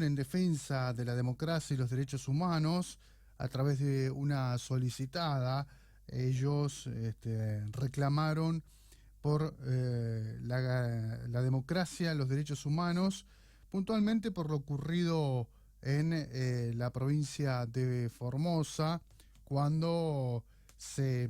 movilización en defensa de la democracia y los derechos humanos a través de una solicitada. Ellos reclamaron por la democracia, los derechos humanos, puntualmente por lo ocurrido en la provincia de Formosa, cuando se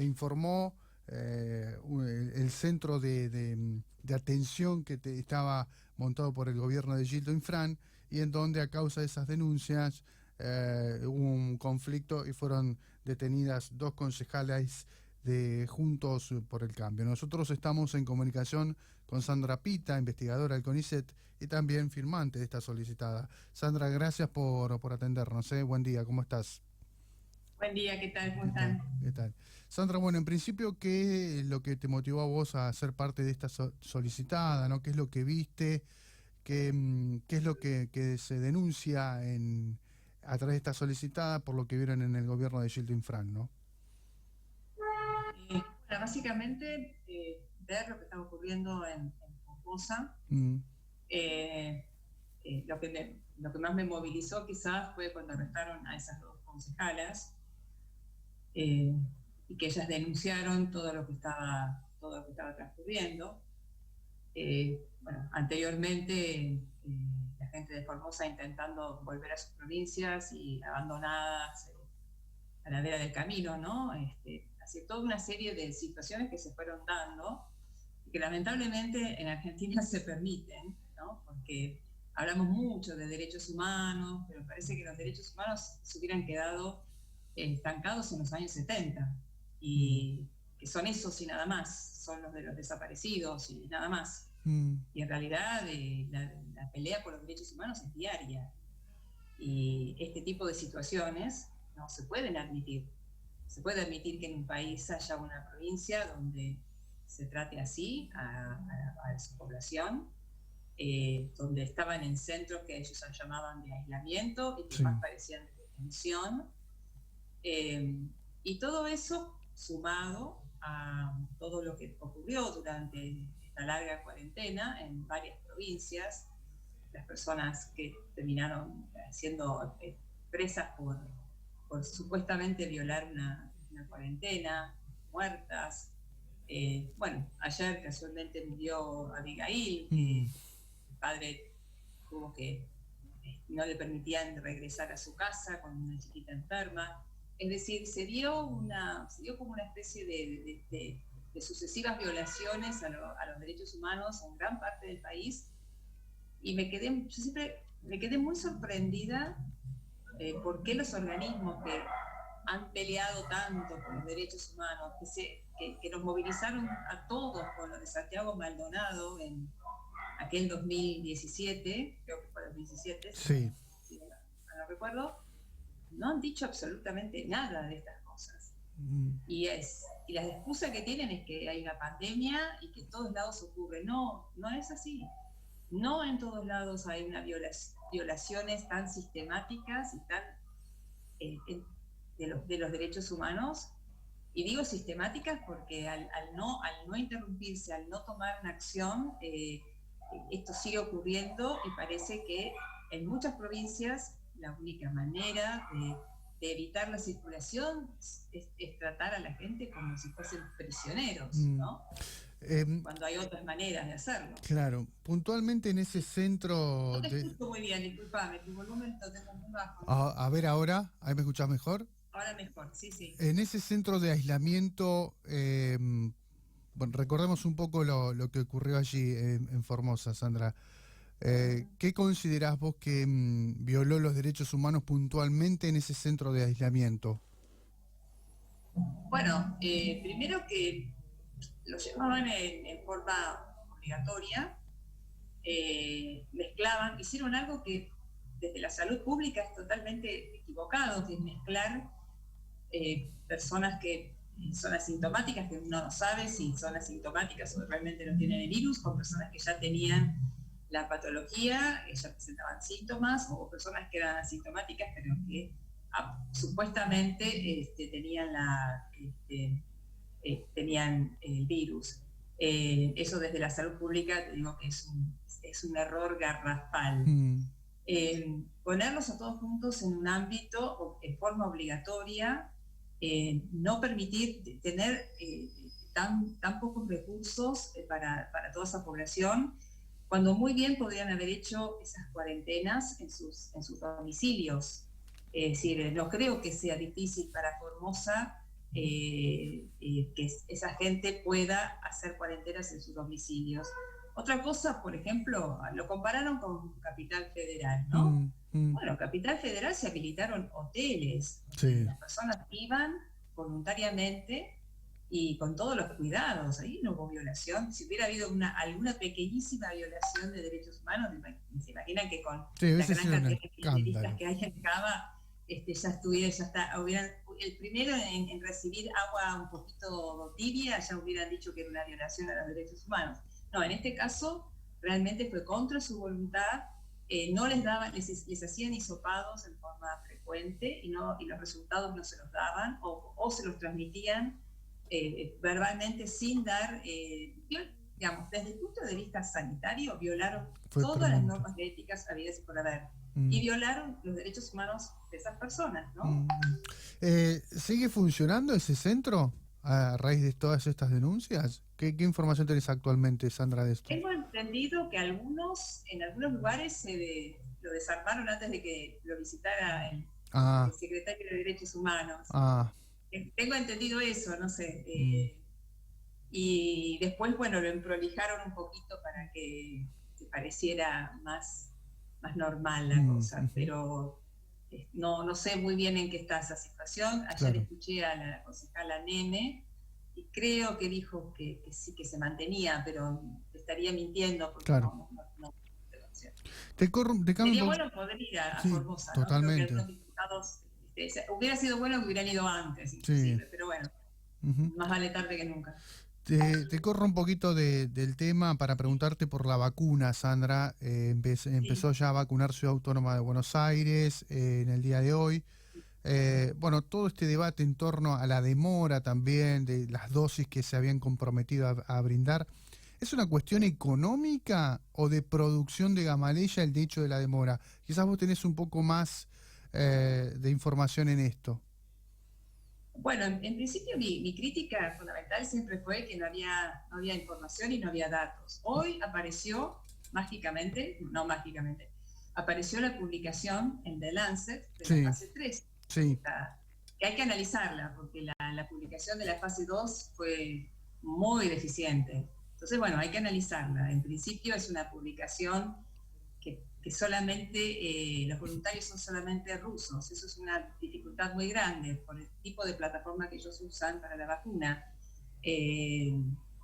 informó el centro de atención que estaba montado por el gobierno de Gildo Infran, y en donde a causa de esas denuncias hubo un conflicto y fueron detenidas 2 concejales de Juntos por el Cambio. Nosotros estamos en comunicación con Sandra Pita, investigadora del CONICET y también firmante de esta solicitada. Sandra, gracias por atendernos. Buen día, ¿cómo estás? Buen día, ¿qué tal? ¿Cómo ¿Qué tal? están? ¿Qué tal? Sandra, bueno, en principio, ¿qué es lo que te motivó a vos a ser parte de esta solicitada, ¿no? ¿Qué es lo que viste? ¿Qué es lo que se denuncia a través de esta solicitada por lo que vieron en el gobierno de Gildo Infran, ¿no? Bueno, básicamente ver lo que está ocurriendo en Formosa. Mm, Lo que más me movilizó quizás fue cuando arrestaron a esas 2 concejalas eh, y que ellas denunciaron todo lo que estaba transcurriendo. Bueno, anteriormente la gente de Formosa intentando volver a sus provincias y abandonadas a la vera del camino, ¿no? Así toda una serie de situaciones que se fueron dando y que lamentablemente en Argentina se permiten, ¿no? Porque hablamos mucho de derechos humanos, pero parece que los derechos humanos se hubieran quedado estancados en los años 70 mm, y que son esos y nada más, son los de los desaparecidos y nada más. mm, Y en realidad la pelea por los derechos humanos es diaria y este tipo de situaciones no se pueden admitir. Se puede admitir que en un país haya una provincia donde se trate así a su población, donde estaban en centros que ellos llamaban de aislamiento y que más sí. parecían de detención. Y todo eso sumado a todo lo que ocurrió durante esta larga cuarentena en varias provincias, las personas que terminaron siendo presas por supuestamente violar una cuarentena, muertas. Bueno, ayer casualmente murió Abigail, Mm, que el padre tuvo que, no le permitían regresar a su casa con una chiquita enferma. Es decir, se dio como una especie de sucesivas violaciones a los derechos humanos en gran parte del país y yo siempre me quedé muy sorprendida por qué los organismos que han peleado tanto por los derechos humanos, que nos movilizaron a todos con lo de Santiago Maldonado en aquel 2017, creo que fue 2017, sí. si no recuerdo, no han dicho absolutamente nada de estas cosas. Mm, Y la excusa que tienen es que hay una pandemia y que en todos lados ocurre. No, no es así. No en todos lados hay violaciones tan sistemáticas y tan eh, de los derechos humanos. Y digo sistemáticas porque al no interrumpirse, al no tomar una acción, esto sigue ocurriendo y parece que en muchas provincias la única manera de evitar la circulación es tratar a la gente como si fuesen prisioneros, mm. ¿no? Em, Cuando hay otras maneras de hacerlo. claro, puntualmente en ese No centro te de... escucho muy bien, disculpame, tu volumen lo tengo muy bajo. A ver ahora, ¿ahí me escuchás mejor? Ahora mejor, sí, sí. En ese centro de aislamiento, bueno, recordemos un poco lo que ocurrió allí en Formosa, Sandra. ¿Qué considerás vos que violó los derechos humanos puntualmente en ese centro de aislamiento? Bueno, primero que lo llevaban en forma obligatoria, hicieron algo que desde la salud pública es totalmente equivocado, que es mezclar personas que son asintomáticas, que uno no sabe si son asintomáticas o realmente no tienen el virus, con personas que ya tenían la patología, que ya presentaban síntomas, o personas que eran asintomáticas, pero que supuestamente tenían el virus. Eso desde la salud pública te digo que es un error garrafal. Ponerlos a todos juntos en un ámbito en forma obligatoria, no permitir tener tan pocos recursos para toda esa población, cuando muy bien podrían haber hecho esas cuarentenas en sus domicilios. Es decir, no creo que sea difícil para Formosa que esa gente pueda hacer cuarentenas en sus domicilios. Otra cosa, por ejemplo, lo compararon con Capital Federal, ¿no? Bueno, Capital Federal se habilitaron hoteles, donde las personas iban voluntariamente y con todos los cuidados. Ahí no hubo violación. Si hubiera habido alguna pequeñísima violación de derechos humanos, se imaginan que con la gran cantidad de kirchneristas que hay en Cava, hubieran el primero en recibir agua un poquito tibia, ya hubieran dicho que era una violación a los derechos humanos. No, en este caso realmente fue contra su voluntad, no les daban, les hacían hisopados en forma frecuente y los resultados no se los daban o se los transmitían verbalmente sin dar, digamos, desde el punto de vista sanitario, violaron todas las normas éticas habidas y por haber. Y violaron los derechos humanos de esas personas, ¿no? ¿Sigue funcionando ese centro a raíz de todas estas denuncias? ¿Qué información tenés actualmente, Sandra, de esto? Tengo entendido que en algunos lugares lo desarmaron antes de que lo visitara el secretario de Derechos Humanos. Tengo entendido eso, no sé. Y después, bueno, lo emprolijaron un poquito para que pareciera más normal la cosa, pero no sé muy bien en qué está esa situación. Ayer escuché a la concejala Neme y creo que dijo que sí, que se mantenía, pero estaría mintiendo porque no. Sería bueno poder ir a Formosa, ¿no? Totalmente. Creo que algunos diputados, hubiera sido bueno que hubieran ido antes, inclusive, pero bueno, más vale tarde que nunca. Te corro un poquito del tema para preguntarte por la vacuna, Sandra. Empezó ya a vacunar Ciudad Autónoma de Buenos Aires en el día de hoy. Bueno, todo este debate en torno a la demora también de las dosis que se habían comprometido a brindar. ¿Es una cuestión económica o de producción de Gamaleya el hecho de la demora? Quizás vos tenés un poco más de información en esto. Bueno, en principio mi crítica fundamental siempre fue que no había información y no había datos. Hoy apareció apareció la publicación en The Lancet de la fase 3. Que hay que analizarla, porque la publicación de la fase 2 fue muy deficiente. Entonces, bueno, hay que analizarla. En principio es una publicación que solamente los voluntarios son solamente rusos. Eso es una dificultad muy grande por el tipo de plataforma que ellos usan para la vacuna.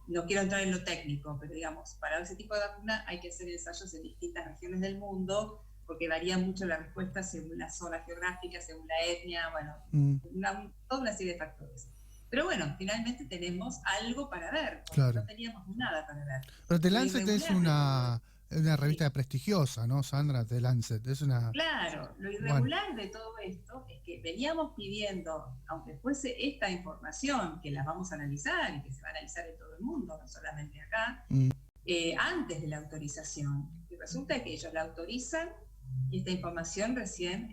No quiero entrar en lo técnico, pero digamos, para ese tipo de vacuna hay que hacer ensayos en distintas regiones del mundo, porque varía mucho la respuesta según la zona geográfica, según la etnia, bueno, toda una serie de factores. Pero bueno, finalmente tenemos algo para ver, porque no teníamos nada para ver. Pero The Lancet es una revista prestigiosa, ¿no, Sandra? The Lancet es una... Claro, lo irregular de todo esto es que veníamos pidiendo, aunque fuese esta información, que la vamos a analizar y que se va a analizar en todo el mundo, no solamente acá, antes de la autorización. Y resulta que ellos la autorizan y esta información recién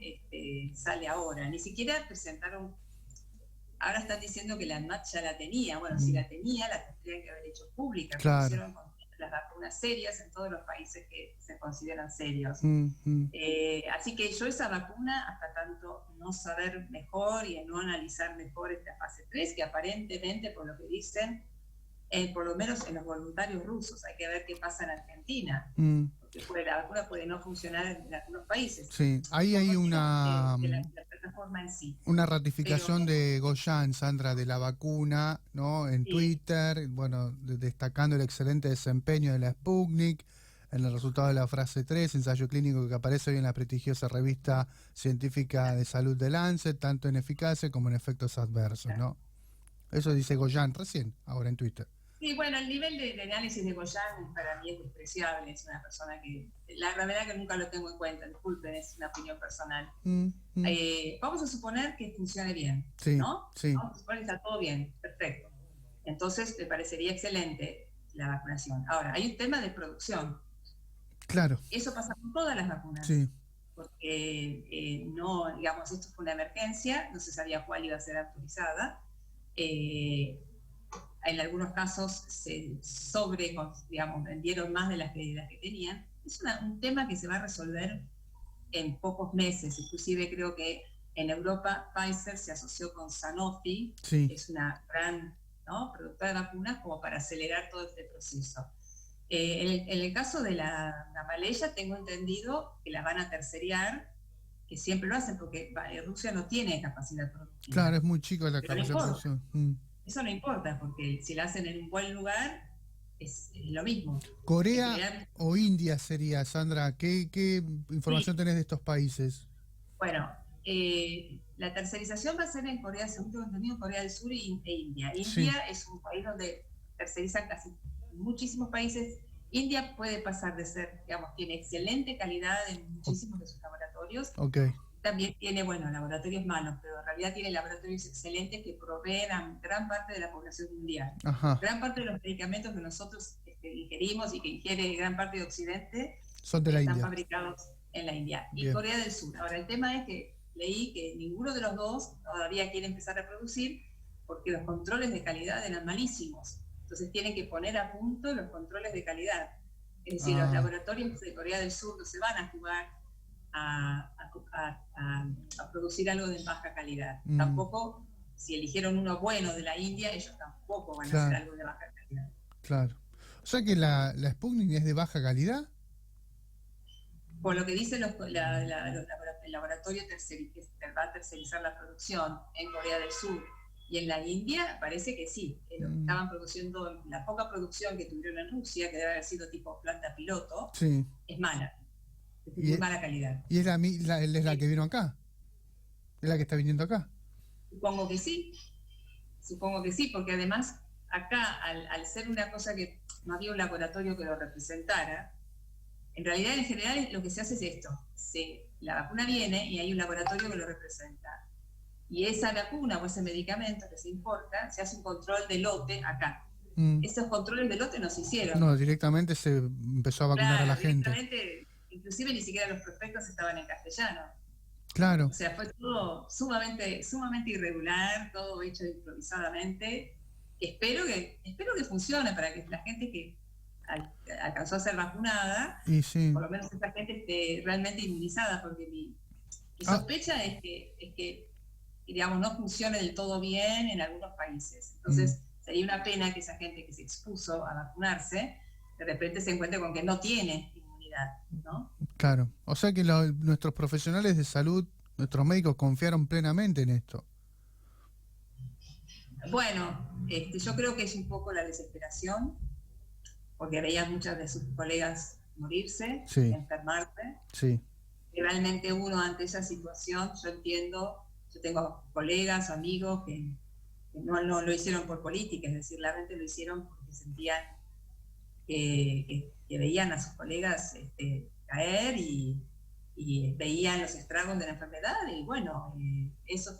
sale ahora. Ni siquiera presentaron... Ahora están diciendo que la ANMAT ya la tenía. Bueno, si la tenía, la tendrían que haber hecho pública. Hicieron con las vacunas serias en todos los países que se consideran serios. Así que yo esa vacuna, hasta tanto no saber mejor y no analizar mejor esta fase 3, que aparentemente, por lo que dicen, por lo menos en los voluntarios rusos, hay que ver qué pasa en Argentina. Porque la vacuna puede no funcionar en algunos países. Sí, ahí hay una plataforma en sí. Una ratificación de Goyan, Sandra, de la vacuna, ¿no? En Twitter, bueno, destacando el excelente desempeño de la Sputnik en el resultado de la fase 3, ensayo clínico que aparece hoy en la prestigiosa revista científica de salud de Lancet, tanto en eficacia como en efectos adversos, ¿no? Eso dice Goyan recién, ahora en Twitter. Sí, bueno, el nivel de análisis de Goyan para mí es despreciable. Es una persona que, la verdad que nunca lo tengo en cuenta, disculpen, es una opinión personal. Vamos a suponer que funcione bien, ¿no? Vamos a suponer que está todo bien, perfecto. Entonces, me parecería excelente. la vacunación. Ahora, hay un tema de producción. Claro. Eso pasa con todas las vacunas. Sí. Porque no, digamos, esto fue una emergencia, no se sabía cuál iba a ser autorizada. En algunos casos se digamos, vendieron más de las que tenían. Es un tema que se va a resolver en pocos meses. Inclusive creo que en Europa Pfizer se asoció con Sanofi, Sí. que es una gran, ¿no?, productora de vacunas, como para acelerar todo este proceso. En el caso de la Gamaleya, tengo entendido que la van a terceriar, que siempre lo hacen, porque Rusia no tiene capacidad productiva. Claro, es muy chico la Pero capacidad de producción. Eso no importa, porque si la hacen en un buen lugar, es lo mismo. ¿Corea o India sería, Sandra? ¿Qué información tenés de estos países? Bueno, la tercerización va a ser en Corea, según tengo entendido, Corea del Sur e India. India es un país donde tercerizan casi muchísimos países. India puede pasar de ser, digamos, tiene excelente calidad en muchísimos de sus laboratorios. Okay. También tiene, bueno, laboratorios malos, pero en realidad tiene laboratorios excelentes que proveen a gran parte de la población mundial. Ajá. Gran parte de los medicamentos que nosotros ingerimos y que ingiere gran parte de Occidente son de la están India. fabricados en la India. Bien. Y Corea del Sur. Ahora, el tema es que leí que ninguno de los dos todavía quiere empezar a producir porque los controles de calidad eran malísimos. Entonces tienen que poner a punto los controles de calidad. Es decir, los laboratorios de Corea del Sur no se van a jugar a producir algo de baja calidad. Tampoco, si eligieron uno bueno de la India, ellos tampoco van a hacer algo de baja calidad. Claro. O sea que la Sputnik es de baja calidad. Por lo que dicen el laboratorio que va a tercerizar la producción en Corea del Sur y en la India, parece que sí. Lo que estaban produciendo, la poca producción que tuvieron en Rusia, que debe haber sido tipo planta piloto, sí, es mala. Es de muy mala calidad. ¿Y es la que vino acá? ¿Es la que está viniendo acá? Supongo que sí, porque además acá, al ser una cosa que no había un laboratorio que lo representara, en realidad en general lo que se hace es esto: la vacuna viene y hay un laboratorio que lo representa. Y esa vacuna o ese medicamento que se importa, se hace un control de lote acá. Esos controles de lote no se hicieron. No, directamente se empezó a vacunar a la gente. Inclusive ni siquiera los prospectos estaban en castellano. Claro. O sea, fue todo sumamente irregular, todo hecho improvisadamente. Espero que funcione para que la gente que alcanzó a ser vacunada, por lo menos esa gente esté realmente inmunizada, porque mi sospecha es que digamos, no funcione del todo bien en algunos países. Entonces, sería una pena que esa gente que se expuso a vacunarse, de repente se encuentre con que no tiene inmunidad, ¿no? Claro. O sea que nuestros profesionales de salud, nuestros médicos, confiaron plenamente en esto. Bueno, yo creo que es un poco la desesperación, porque veían muchas de sus colegas morirse, enfermarse. Sí. Y realmente uno ante esa situación, yo entiendo. Yo tengo colegas, amigos que no lo hicieron por política, es decir, realmente lo hicieron porque sentían que veían a sus colegas caer y veían los estragos de la enfermedad, y bueno, eso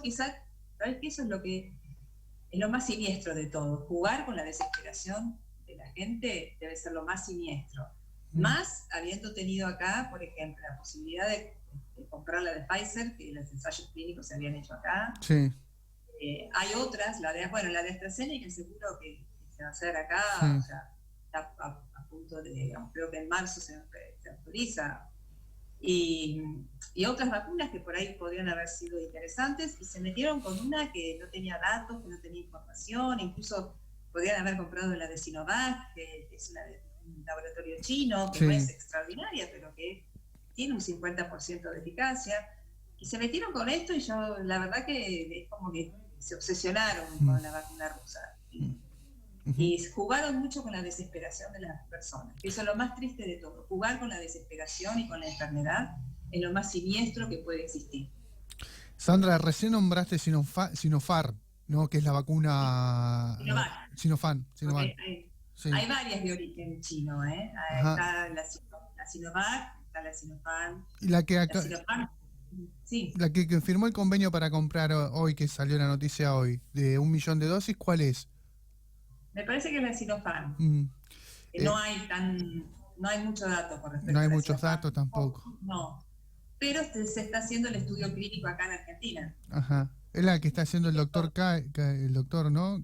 quizás, ¿sabes qué? Eso es lo más siniestro de todo. Jugar con la desesperación de la gente debe ser lo más siniestro. Más habiendo tenido acá, por ejemplo, la posibilidad de comprar la de Pfizer, que los ensayos clínicos se habían hecho acá. Sí. Hay otras, la de AstraZeneca, seguro que se va a hacer acá, o sea, está a punto de, digamos, creo que en marzo se autoriza. Y otras vacunas que por ahí podrían haber sido interesantes, y se metieron con una que no tenía datos, que no tenía información, incluso podrían haber comprado la de Sinovac, que es un laboratorio chino, que no es extraordinaria, pero que tiene un 50% de eficacia, y se metieron con esto, y yo, la verdad que es como que se obsesionaron con la vacuna rusa, y jugaron mucho con la desesperación de las personas, que eso es lo más triste de todo. Jugar con la desesperación y con la enfermedad es lo más siniestro que puede existir. Sandra, recién nombraste Sinopharm, ¿no? Que es la vacuna Sinopharm. Hay varias de origen chino, ¿eh? Está la Sinovac, está la Sinopharm. Y la que firmó el convenio para comprar hoy, que salió la noticia hoy, de 1 millón de dosis, ¿cuál es? Me parece que es la Sinopharm. Mm. No hay mucho dato con respecto No hay a la muchos Sinopharm. datos tampoco. No. Pero se está haciendo el estudio clínico acá en Argentina. Ajá. Es la que está haciendo el doctor K, el doctor, ¿no?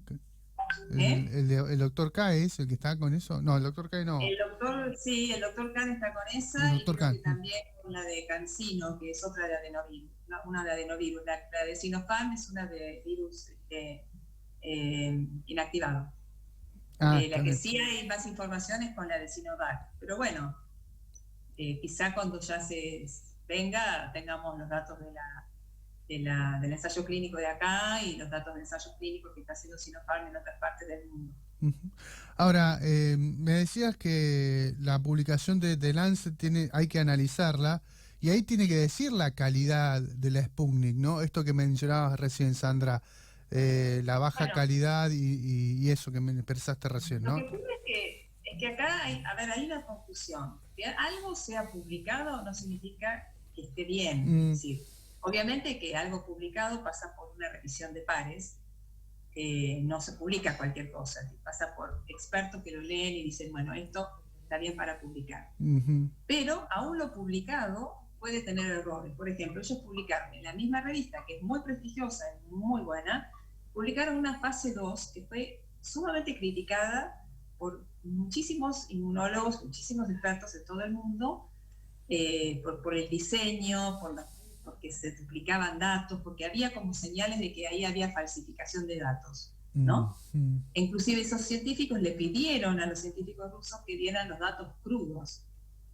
El doctor K es el que está con eso. No, el doctor K no. El doctor Kahn está con El esa, y doctor creo K. que también con la de CanSino, que es otra de adenovirus, una de adenovirus. La de Sinopharm es una de virus inactivado. La que sí hay más información es con la de Sinovac. Pero bueno, quizá cuando ya se venga tengamos los datos del ensayo clínico de acá y los datos del ensayo clínico que está haciendo Sinopharm en otras partes del mundo. Ahora, me decías que la publicación de Lancet hay que analizarla, y ahí tiene que decir la calidad de la Sputnik, ¿no? Esto que mencionabas recién, Sandra, la baja calidad y eso que me expresaste recién, ¿no? Lo que ocurre es que acá hay una confusión. Que algo sea publicado no significa que esté bien. Es decir, obviamente que algo publicado pasa por una revisión de pares. No se publica cualquier cosa, pasa por expertos que lo leen y dicen, bueno, esto está bien para publicar. Pero aún lo publicado puede tener errores. Por ejemplo, ellos publicaron en la misma revista, que es muy prestigiosa y muy buena, publicaron una fase 2 que fue sumamente criticada por muchísimos inmunólogos, muchísimos expertos de todo el mundo, por el diseño, porque se duplicaban datos, porque había como señales de que ahí había falsificación de datos, ¿no? Inclusive esos científicos le pidieron a los científicos rusos que dieran los datos crudos.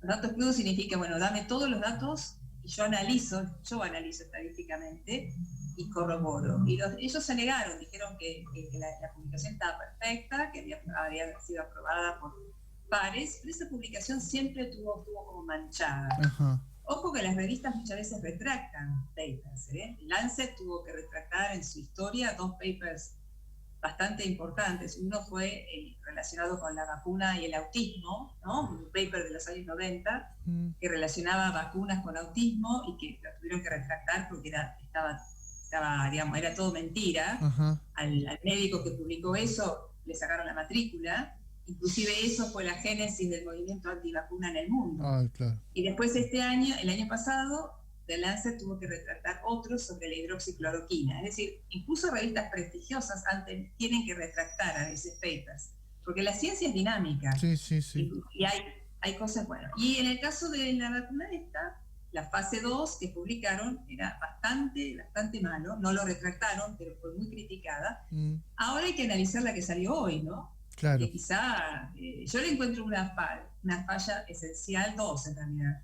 Los datos crudos significa, bueno, dame todos los datos y yo analizo estadísticamente y corroboro. Y ellos se negaron, dijeron que la publicación estaba perfecta, que había sido aprobada por pares, pero esa publicación siempre estuvo como manchada. Ajá. Ojo que las revistas muchas veces retractan papers. Lancet tuvo que retractar en su historia 2 papers bastante importantes. Uno fue relacionado con la vacuna y el autismo, ¿no? Un paper de los años 90 que relacionaba vacunas con autismo y que lo tuvieron que retractar porque era todo mentira. Al médico que publicó eso le sacaron la matrícula. Inclusive eso fue la génesis del movimiento antivacuna en el mundo. Claro. Y después el año pasado, The Lancet tuvo que retractar otros sobre la hidroxicloroquina. Es decir, incluso revistas prestigiosas tienen que retractar a veces papers, porque la ciencia es dinámica. Sí. Y hay cosas buenas. Y en el caso de la vacuna esta, la fase 2 que publicaron era bastante malo. No lo retractaron, pero fue muy criticada. Ahora hay que analizar la que salió hoy, ¿no? Claro. Que quizá yo le encuentro una falla esencial, 2 en realidad.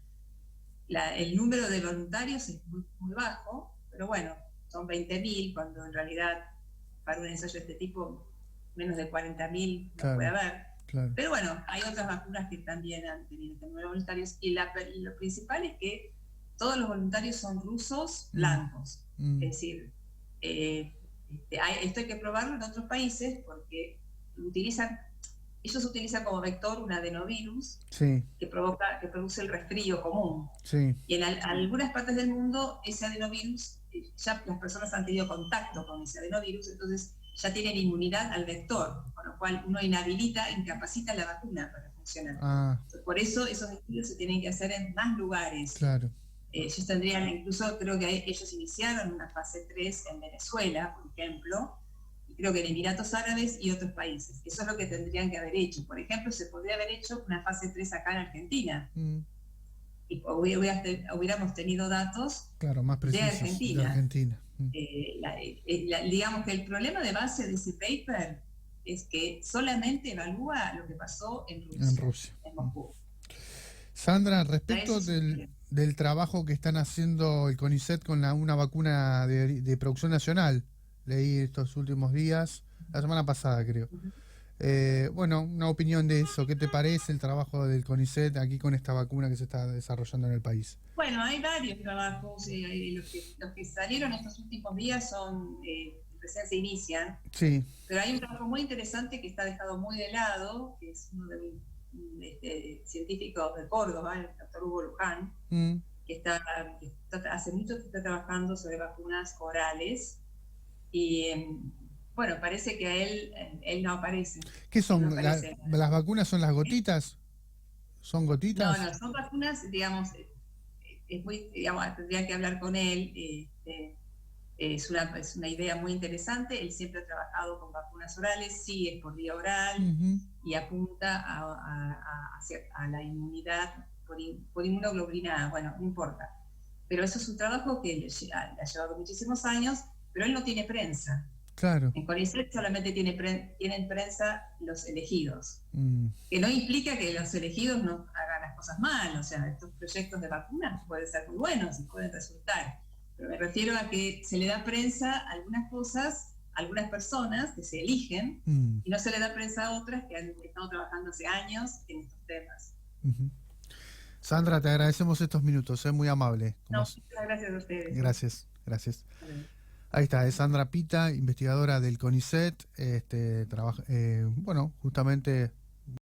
El número de voluntarios es muy, muy bajo, pero bueno, son 20.000, cuando en realidad para un ensayo de este tipo menos de 40.000 no puede haber. Claro. Pero bueno, hay otras vacunas que también han tenido este número de voluntarios, y lo principal es que todos los voluntarios son rusos blancos. Es decir, esto hay que probarlo en otros países porque ellos utilizan como vector un adenovirus que produce el resfrío común. Y en algunas partes del mundo ese adenovirus, ya las personas han tenido contacto con ese adenovirus, entonces ya tienen inmunidad al vector, con lo cual uno incapacita la vacuna para funcionar. Por eso esos estudios se tienen que hacer en más lugares. Claro. Ellos incluso creo que ellos iniciaron una fase 3 en Venezuela, por ejemplo, creo que en Emiratos Árabes y otros países. Eso es lo que tendrían que haber hecho. Por ejemplo, se podría haber hecho una fase 3 acá en Argentina. Y hubiéramos tenido datos más precisos de Argentina. De Argentina. Digamos que el problema de base de ese paper es que solamente evalúa lo que pasó en Rusia. En Moscú. Sandra, respecto del trabajo que están haciendo el CONICET con una vacuna de producción nacional, leí estos últimos días, la semana pasada creo. Bueno, una opinión de eso. ¿Qué te parece el trabajo del CONICET aquí con esta vacuna que se está desarrollando en el país? Bueno, hay varios trabajos. Los que salieron estos últimos días recién se inician. Sí. Pero hay un trabajo muy interesante que está dejado muy de lado, que es uno de mis científicos de Córdoba, el doctor Hugo Luján, que hace mucho que está trabajando sobre vacunas orales. Y Bueno, parece que a él no aparece. ¿Qué Él no son? aparece. ¿Las vacunas son las gotitas? ¿Son No, gotitas? no, son vacunas, digamos, es muy, digamos, tendría que hablar con él. Es una idea muy interesante. Él siempre ha trabajado con vacunas orales, sí, es por vía oral y apunta a la inmunidad por inmunoglobulina A. Bueno, no importa. Pero eso es un trabajo que le ha llevado muchísimos años, pero él no tiene prensa. Claro. En CONICET solamente tienen prensa los elegidos. Que no implica que los elegidos no hagan las cosas mal. O sea, estos proyectos de vacunas pueden ser muy buenos y pueden resultar. Pero me refiero a que se le da prensa a algunas cosas, a algunas personas que se eligen, y no se le da prensa a otras que han estado trabajando hace años en estos temas. Sandra, te agradecemos estos minutos, muy amable. No, muchas gracias a ustedes. Gracias, gracias. Ahí está, es Sandra Pita, investigadora del CONICET, bueno, justamente